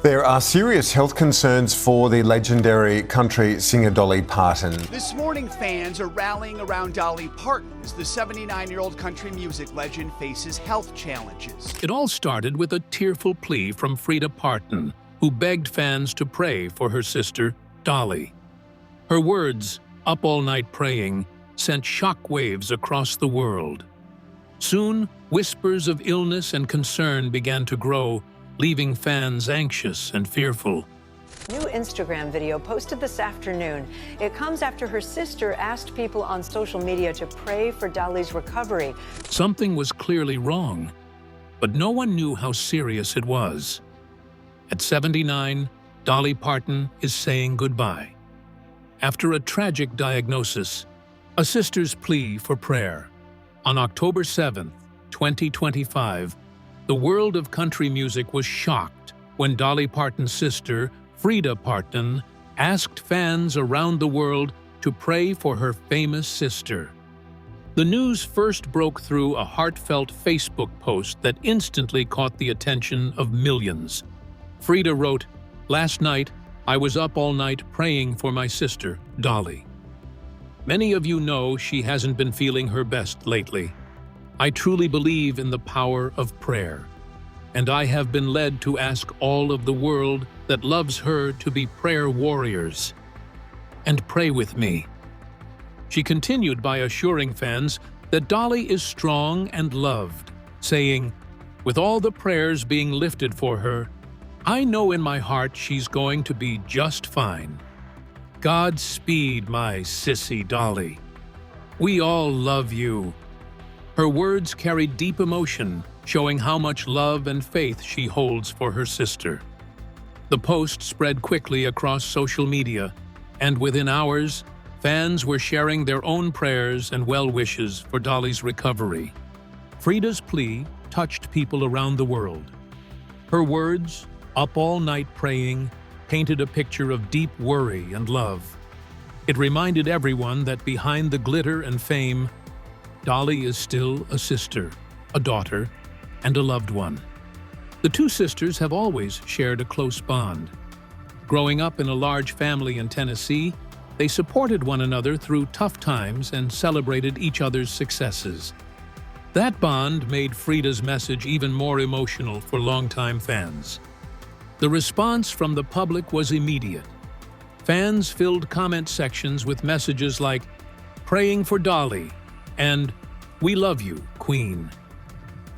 There are serious health concerns for the legendary country singer Dolly Parton. This morning, fans are rallying around Dolly Parton as the 79-year-old country music legend faces health challenges. It all started with a tearful plea from Freida Parton, who begged fans to pray for her sister, Dolly. Her words, "Up all night praying," sent shockwaves across the world. Soon, whispers of illness and concern began to grow, leaving fans anxious and fearful. New Instagram video posted this afternoon. It comes after her sister asked people on social media to pray for Dolly's recovery. Something was clearly wrong, but no one knew how serious it was. At 79, Dolly Parton is saying goodbye. After a tragic diagnosis, a sister's plea for prayer. On October 7, 2025, the world of country music was shocked when Dolly Parton's sister, Freida Parton, asked fans around the world to pray for her famous sister. The news first broke through a heartfelt Facebook post that instantly caught the attention of millions. Freida wrote, "Last night, I was up all night praying for my sister, Dolly. Many of you know she hasn't been feeling her best lately. I truly believe in the power of prayer, and I have been led to ask all of the world that loves her to be prayer warriors and pray with me." She continued by assuring fans that Dolly is strong and loved, saying, "With all the prayers being lifted for her, I know in my heart she's going to be just fine. Godspeed, my sissy Dolly. We all love you." Her words carried deep emotion, showing how much love and faith she holds for her sister. The post spread quickly across social media, and within hours, fans were sharing their own prayers and well wishes for Dolly's recovery. Freida's plea touched people around the world. Her words, "Up all night praying," painted a picture of deep worry and love. It reminded everyone that behind the glitter and fame, Dolly is still a sister, a daughter, and a loved one. The two sisters have always shared a close bond. Growing up in a large family in Tennessee, they supported one another through tough times and celebrated each other's successes. That bond made Freida's message even more emotional for longtime fans. The response from the public was immediate. Fans filled comment sections with messages like, "Praying for Dolly," and "We love you, Queen."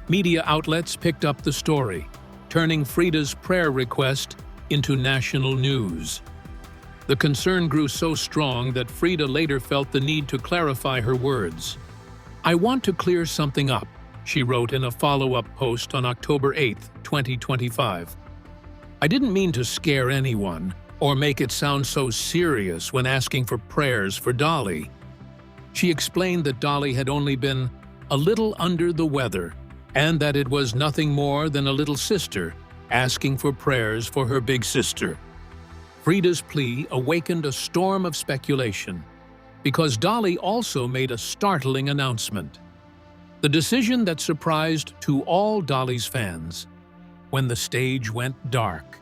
Media outlets picked up the story, turning Freida's prayer request into national news. The concern grew so strong that Freida later felt the need to clarify her words. "I want to clear something up," she wrote in a follow-up post on October 8, 2025. "I didn't mean to scare anyone or make it sound so serious when asking for prayers for Dolly." She explained that Dolly had only been a little under the weather and that it was nothing more than a little sister asking for prayers for her big sister. Freida's plea awakened a storm of speculation because Dolly also made a startling announcement. The decision that surprised to all Dolly's fans when the stage went dark.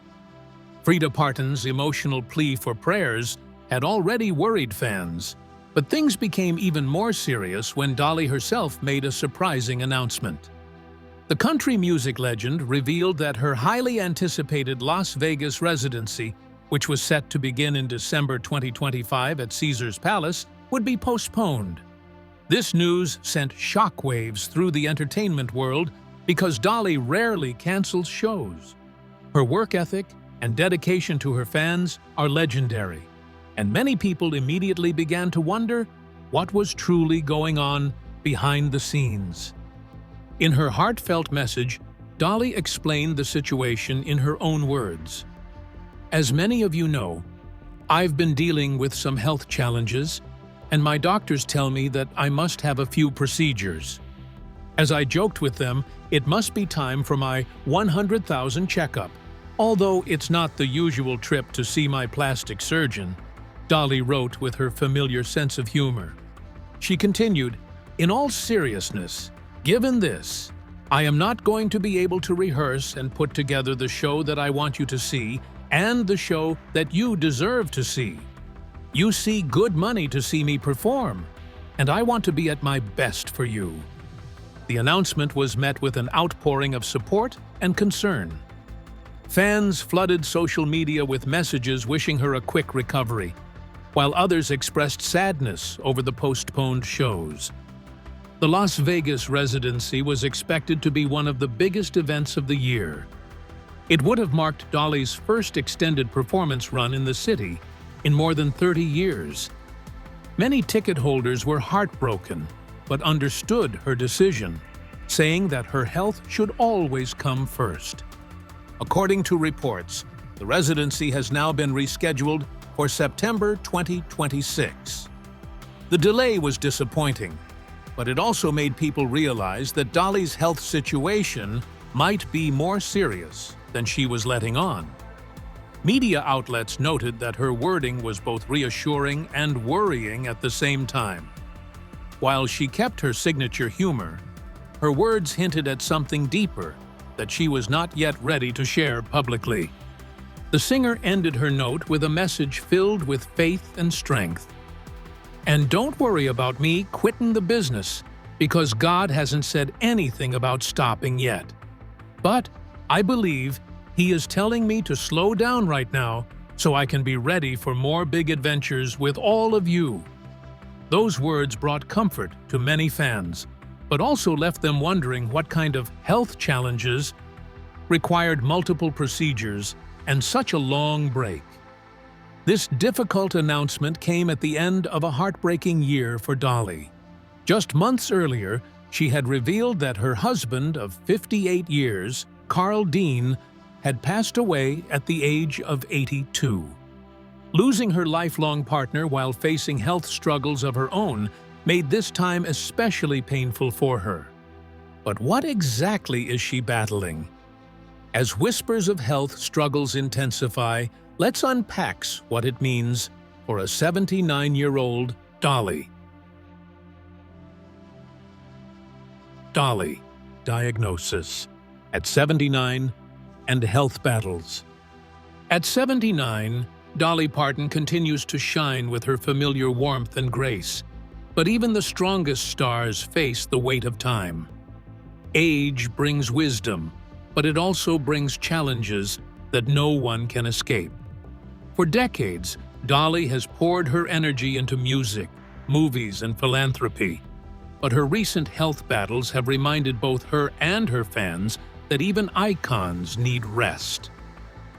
Freida Parton's emotional plea for prayers had already worried fans, but things became even more serious when Dolly herself made a surprising announcement. The country music legend revealed that her highly anticipated Las Vegas residency, which was set to begin in December 2025 at Caesars Palace, would be postponed. This news sent shockwaves through the entertainment world because Dolly rarely cancels shows. Her work ethic and dedication to her fans are legendary, and many people immediately began to wonder what was truly going on behind the scenes. In her heartfelt message, Dolly explained the situation in her own words. "As many of you know, I've been dealing with some health challenges, and my doctors tell me that I must have a few procedures. As I joked with them, it must be time for my 100,000 checkup, although it's not the usual trip to see my plastic surgeon," Dolly wrote with her familiar sense of humor. She continued, "In all seriousness, given this, I am not going to be able to rehearse and put together the show that I want you to see and the show that you deserve to see. You see good money to see me perform, and I want to be at my best for you." The announcement was met with an outpouring of support and concern. Fans flooded social media with messages wishing her a quick recovery, while others expressed sadness over the postponed shows. The Las Vegas residency was expected to be one of the biggest events of the year. It would have marked Dolly's first extended performance run in the city in more than 30 years. Many ticket holders were heartbroken, but understood her decision, saying that her health should always come first. According to reports, the residency has now been rescheduled for September 2026. The delay was disappointing, but it also made people realize that Dolly's health situation might be more serious than she was letting on. Media outlets noted that her wording was both reassuring and worrying at the same time. While she kept her signature humor, her words hinted at something deeper that she was not yet ready to share publicly. The singer ended her note with a message filled with faith and strength. "And don't worry about me quitting the business, because God hasn't said anything about stopping yet. But I believe He is telling me to slow down right now so I can be ready for more big adventures with all of you." Those words brought comfort to many fans, but also left them wondering what kind of health challenges required multiple procedures and such a long break. This difficult announcement came at the end of a heartbreaking year for Dolly. Just months earlier, she had revealed that her husband of 58 years, Carl Dean, had passed away at the age of 82. Losing her lifelong partner while facing health struggles of her own made this time especially painful for her. But what exactly is she battling? As whispers of health struggles intensify, let's unpack what it means for a 79-year-old Dolly. Dolly, diagnosis. At 79, and health battles. At 79, Dolly Parton continues to shine with her familiar warmth and grace. But even the strongest stars face the weight of time. Age brings wisdom, but it also brings challenges that no one can escape. For decades, Dolly has poured her energy into music, movies, and philanthropy. But her recent health battles have reminded both her and her fans that even icons need rest.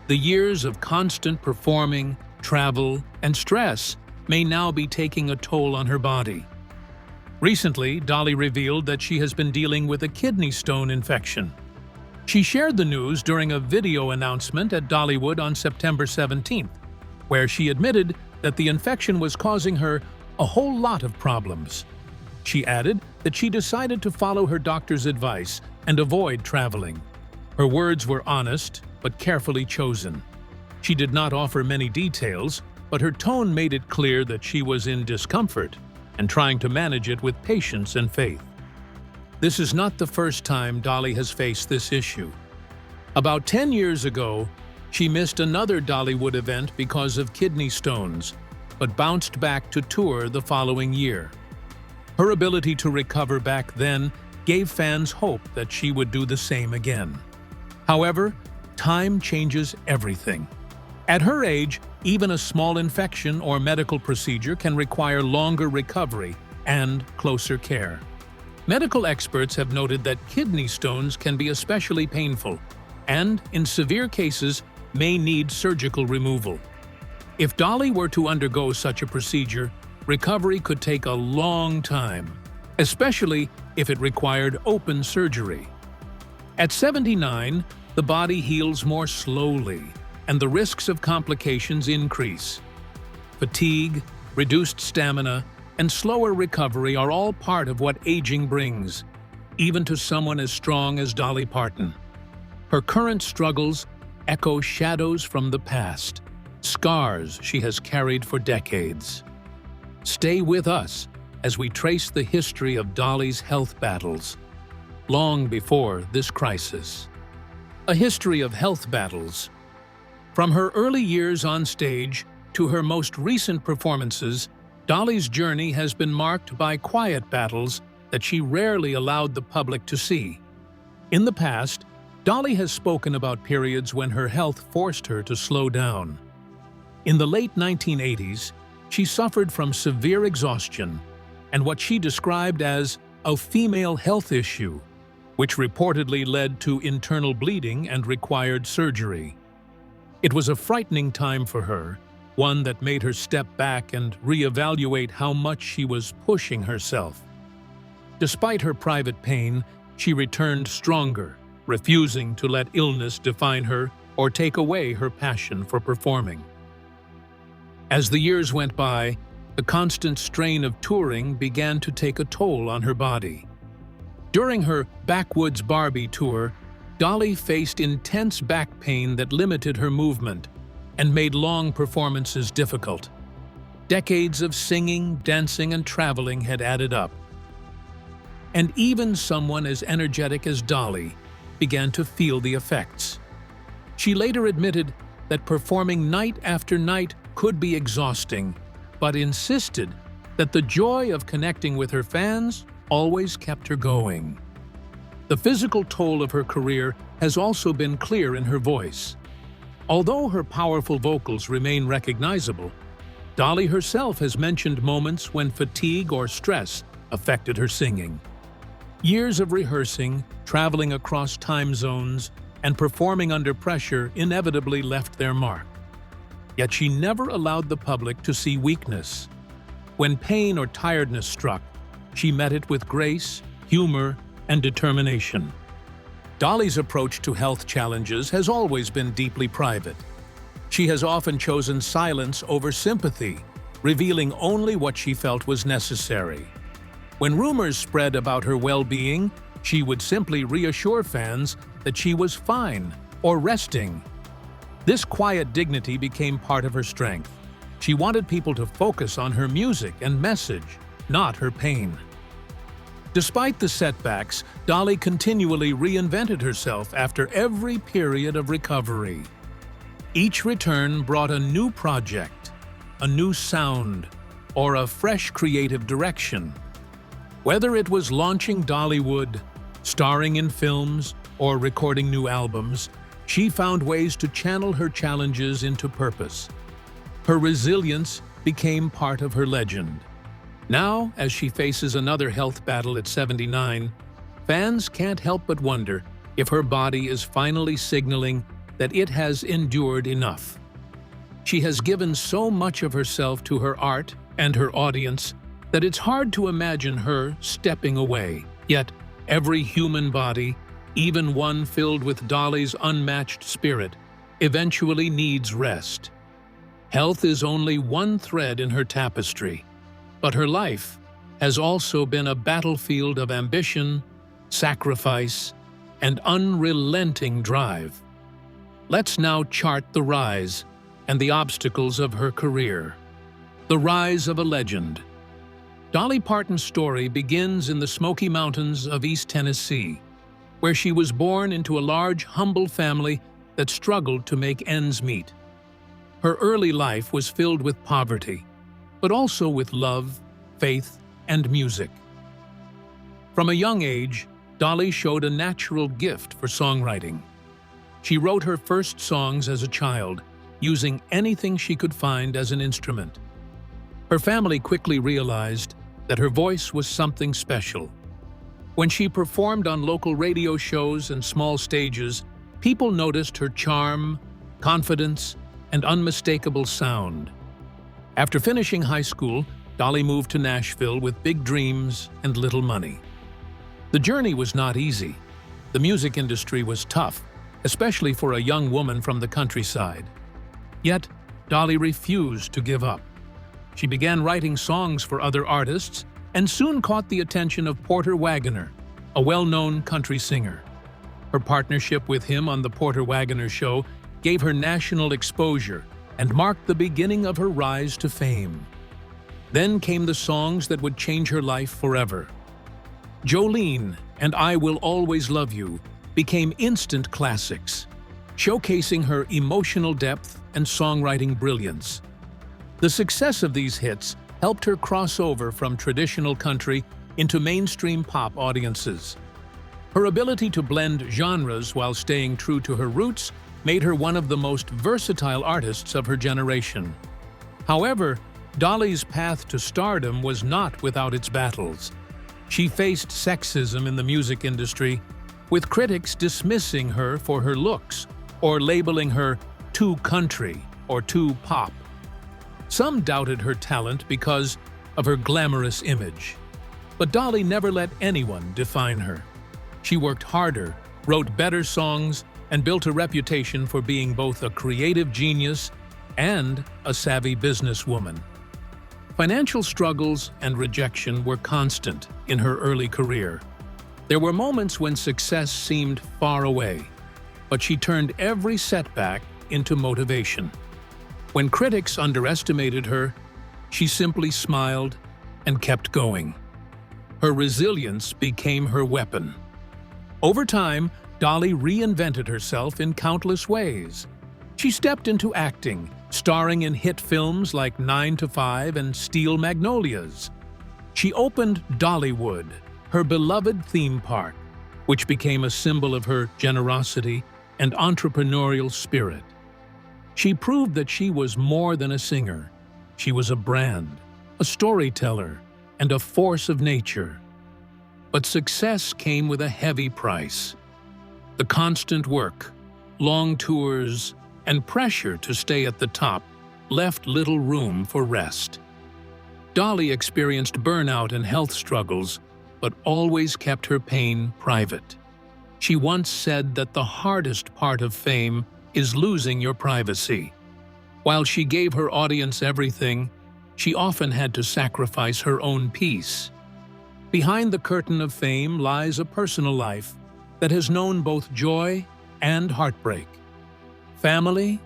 The years of constant performing, travel, and stress may now be taking a toll on her body. Recently, Dolly revealed that she has been dealing with a kidney stone infection. She shared the news during a video announcement at Dollywood on September 17th, where she admitted that the infection was causing her a whole lot of problems. She added that she decided to follow her doctor's advice and avoid traveling. Her words were honest, but carefully chosen. She did not offer many details, but her tone made it clear that she was in discomfort and trying to manage it with patience and faith. This is not the first time Dolly has faced this issue. About 10 years ago, she missed another Dollywood event because of kidney stones, but bounced back to tour the following year. Her ability to recover back then gave fans hope that she would do the same again. However, time changes everything. At her age, even a small infection or medical procedure can require longer recovery and closer care. Medical experts have noted that kidney stones can be especially painful and, in severe cases, may need surgical removal. If Dolly were to undergo such a procedure, recovery could take a long time, especially if it required open surgery. At 79, the body heals more slowly, and the risks of complications increase. Fatigue, reduced stamina, and slower recovery are all part of what aging brings, even to someone as strong as Dolly Parton. Her current struggles echo shadows from the past, scars she has carried for decades. Stay with us as we trace the history of Dolly's health battles. long before this crisis. A history of health battles. From her early years on stage to her most recent performances, Dolly's journey has been marked by quiet battles that she rarely allowed the public to see. In the past, Dolly has spoken about periods when her health forced her to slow down. In the late 1980s, she suffered from severe exhaustion and what she described as a female health issue, which reportedly led to internal bleeding and required surgery. It was a frightening time for her, one that made her step back and reevaluate how much she was pushing herself. Despite her private pain, she returned stronger, refusing to let illness define her or take away her passion for performing. As the years went by, the constant strain of touring began to take a toll on her body. During her Backwoods Barbie tour, Dolly faced intense back pain that limited her movement and made long performances difficult. Decades of singing, dancing, and traveling had added up. And even someone as energetic as Dolly began to feel the effects. She later admitted that performing night after night could be exhausting, but insisted that the joy of connecting with her fans always kept her going. The physical toll of her career has also been clear in her voice. Although her powerful vocals remain recognizable, Dolly herself has mentioned moments when fatigue or stress affected her singing. Years of rehearsing, traveling across time zones, and performing under pressure inevitably left their mark. Yet she never allowed the public to see weakness. When pain or tiredness struck, she met it with grace, humor, and determination. Dolly's approach to health challenges has always been deeply private. She has often chosen silence over sympathy, revealing only what she felt was necessary. When rumors spread about her well-being, she would simply reassure fans that she was fine or resting. This quiet dignity became part of her strength. She wanted people to focus on her music and message, not her pain. Despite the setbacks, Dolly continually reinvented herself after every period of recovery. Each return brought a new project, a new sound, or a fresh creative direction. Whether it was launching Dollywood, starring in films, or recording new albums, she found ways to channel her challenges into purpose. Her resilience became part of her legend. Now, as she faces another health battle at 79, fans can't help but wonder if her body is finally signaling that it has endured enough. She has given so much of herself to her art and her audience that it's hard to imagine her stepping away. Yet, every human body, even one filled with Dolly's unmatched spirit, eventually needs rest. Health is only one thread in her tapestry, but her life has also been a battlefield of ambition, sacrifice, and unrelenting drive. Let's now chart the rise and the obstacles of her career. The rise of a legend. Dolly Parton's story begins in the Smoky Mountains of East Tennessee, where she was born into a large, humble family that struggled to make ends meet. Her early life was filled with poverty, but also with love, faith, and music. From a young age, Dolly showed a natural gift for songwriting. She wrote her first songs as a child, using anything she could find as an instrument. Her family quickly realized that her voice was something special. When she performed on local radio shows and small stages, people noticed her charm, confidence, and unmistakable sound. After finishing high school, Dolly moved to Nashville with big dreams and little money. The journey was not easy. The music industry was tough, especially for a young woman from the countryside. Yet, Dolly refused to give up. She began writing songs for other artists and soon caught the attention of Porter Wagoner, a well-known country singer. Her partnership with him on The Porter Wagoner Show gave her national exposure and marked the beginning of her rise to fame. Then came the songs that would change her life forever. Jolene and I Will Always Love You became instant classics, showcasing her emotional depth and songwriting brilliance. The success of these hits helped her cross over from traditional country into mainstream pop audiences. Her ability to blend genres while staying true to her roots made her one of the most versatile artists of her generation. However, Dolly's path to stardom was not without its battles. She faced sexism in the music industry, with critics dismissing her for her looks or labeling her too country or too pop. Some doubted her talent because of her glamorous image. But Dolly never let anyone define her. She worked harder, wrote better songs, and built a reputation for being both a creative genius and a savvy businesswoman. Financial struggles and rejection were constant in her early career. There were moments when success seemed far away, but she turned every setback into motivation. When critics underestimated her, she simply smiled and kept going. Her resilience became her weapon. Over time, Dolly reinvented herself in countless ways. She stepped into acting, starring in hit films like 9 to 5 and Steel Magnolias. She opened Dollywood, her beloved theme park, which became a symbol of her generosity and entrepreneurial spirit. She proved that she was more than a singer. She was a brand, a storyteller, and a force of nature. But success came with a heavy price. The constant work, long tours, and pressure to stay at the top left little room for rest. Dolly experienced burnout and health struggles, but always kept her pain private. She once said that the hardest part of fame is losing your privacy. While she gave her audience everything, she often had to sacrifice her own peace. Behind the curtain of fame lies a personal life that has known both joy and heartbreak, family,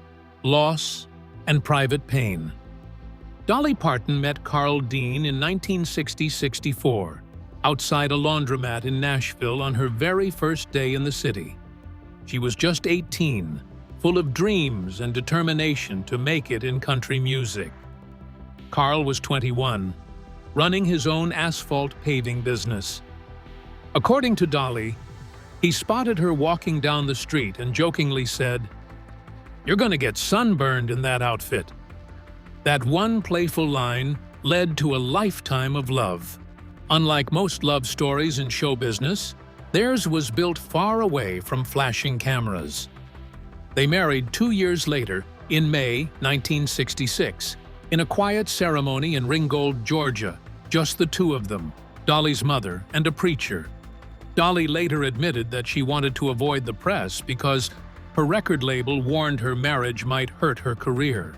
loss, and private pain. Dolly Parton met Carl Dean in 1960-64, outside a laundromat in Nashville on her very first day in the city. She was just 18, full of dreams and determination to make it in country music. Carl was 21, running his own asphalt paving business. According to Dolly, he spotted her walking down the street and jokingly said, "You're gonna get sunburned in that outfit." That one playful line led to a lifetime of love. Unlike most love stories in show business, theirs was built far away from flashing cameras. They married 2 years later, in May 1966, in a quiet ceremony in Ringgold, Georgia, just the two of them, Dolly's mother and a preacher. Dolly later admitted that she wanted to avoid the press because her record label warned her marriage might hurt her career.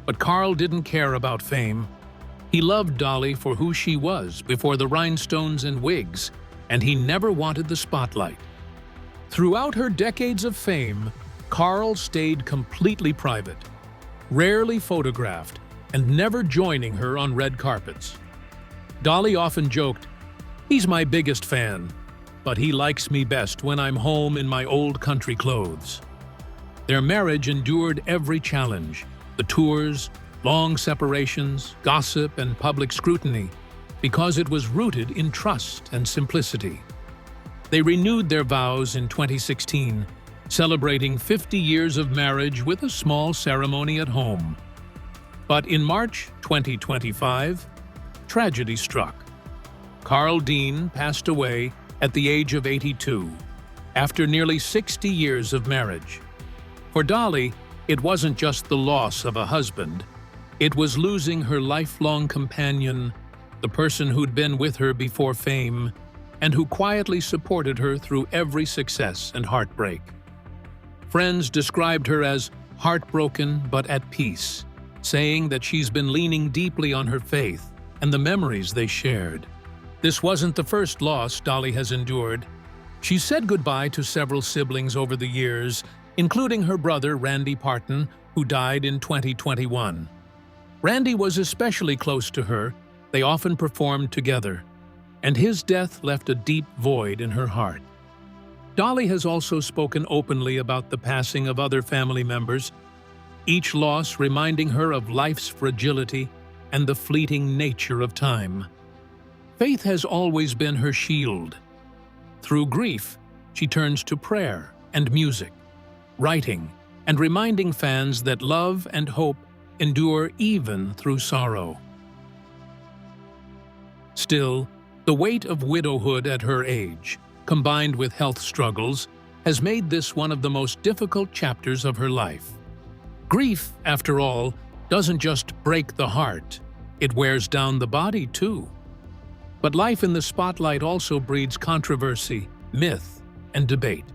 But Carl didn't care about fame. He loved Dolly for who she was before the rhinestones and wigs, and he never wanted the spotlight. Throughout her decades of fame, Carl stayed completely private, rarely photographed, and never joining her on red carpets. Dolly often joked, "He's my biggest fan, but he likes me best when I'm home in my old country clothes." Their marriage endured every challenge, the tours, long separations, gossip, and public scrutiny, because it was rooted in trust and simplicity. They renewed their vows in 2016, celebrating 50 years of marriage with a small ceremony at home. But in March 2025, tragedy struck. Carl Dean passed away at the age of 82, after nearly 60 years of marriage. For Dolly, it wasn't just the loss of a husband, it was losing her lifelong companion, the person who'd been with her before fame, and who quietly supported her through every success and heartbreak. Friends described her as heartbroken but at peace, saying that she's been leaning deeply on her faith and the memories they shared. This wasn't the first loss Dolly has endured. She said goodbye to several siblings over the years, including her brother Randy Parton, who died in 2021. Randy was especially close to her. They often performed together. and his death left a deep void in her heart. Dolly has also spoken openly about the passing of other family members, each loss reminding her of life's fragility and the fleeting nature of time. Faith has always been her shield. Through grief, she turns to prayer and music, writing, and reminding fans that love and hope endure even through sorrow. Still, the weight of widowhood at her age, combined with health struggles, has made this one of the most difficult chapters of her life. Grief, after all, doesn't just break the heart, it wears down the body too. But life in the spotlight also breeds controversy, myth, and debate.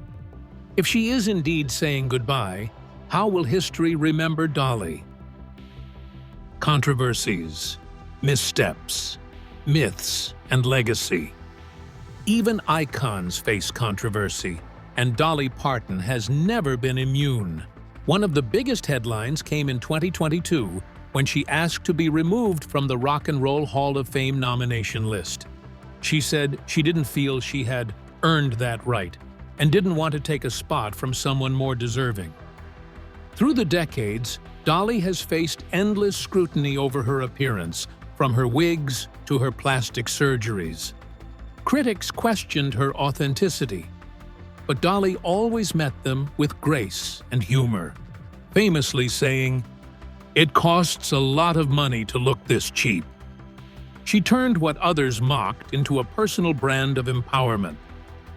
If she is indeed saying goodbye, how will history remember Dolly? Controversies, missteps, myths, and legacy. Even icons face controversy, and Dolly Parton has never been immune. One of the biggest headlines came in 2022 when she asked to be removed from the Rock and Roll Hall of Fame nomination list. She said she didn't feel she had earned that right and didn't want to take a spot from someone more deserving. Through the decades, Dolly has faced endless scrutiny over her appearance, from her wigs to her plastic surgeries. Critics questioned her authenticity, but Dolly always met them with grace and humor, famously saying, "It costs a lot of money to look this cheap." She turned what others mocked into a personal brand of empowerment,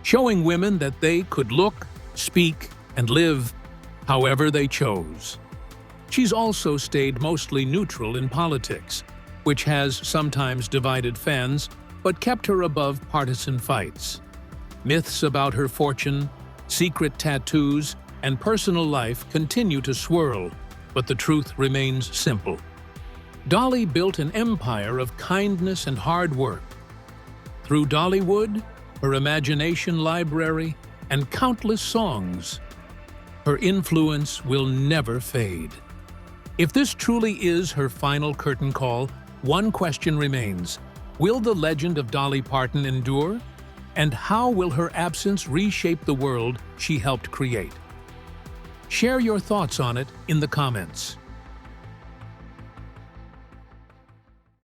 showing women that they could look, speak, and live however they chose. She's also stayed mostly neutral in politics, which has sometimes divided fans but kept her above partisan fights. Myths about her fortune, secret tattoos, and personal life continue to swirl, but the truth remains simple. Dolly built an empire of kindness and hard work. Through Dollywood, her imagination library, and countless songs, her influence will never fade. If this truly is her final curtain call, one question remains: will the legend of Dolly Parton endure? And how will her absence reshape the world she helped create? Share your thoughts on it in the comments.